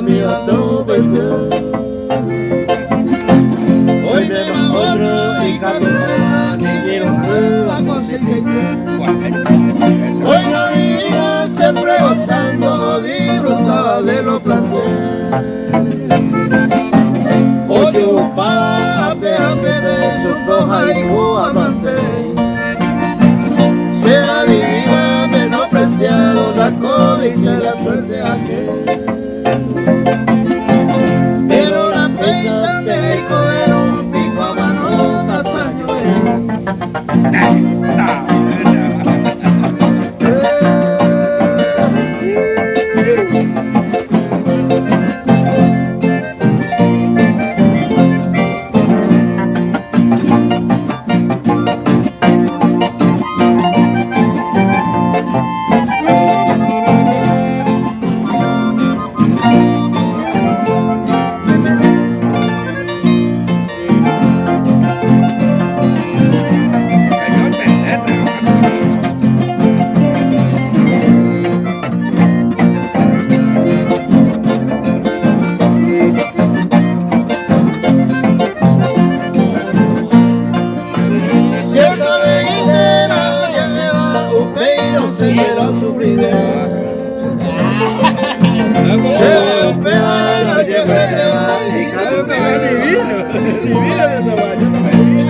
mi otro perdió. Hoy me va otro y cada uno ni quiero prueba con 6 Hoy la vida siempre gozando, disfrutaba de los placeres. Hoy un pape de su roja hijo amante. Sea mi vida menospreciado la codicia y la suerte aquel. Pero la pesa de hijo era un pico a mano tazaño.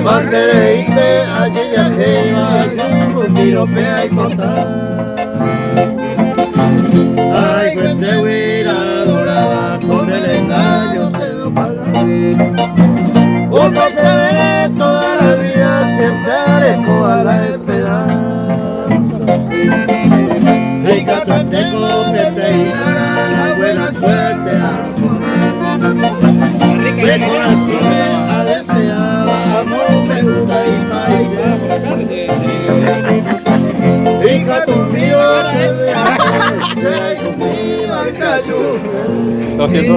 Mantereíste allí arriba, un tiropea y contar. Ay, cuente huira dorada, con el engaño se lo paga. Un paisaje toda la vida, siempre alejo a la esperanza. El gato tengo que te irá la buena suerte a ese corazón me deseaba amor, me gusta y país. Y gato mío, se conmigo al Ajuhuse. Lo siento.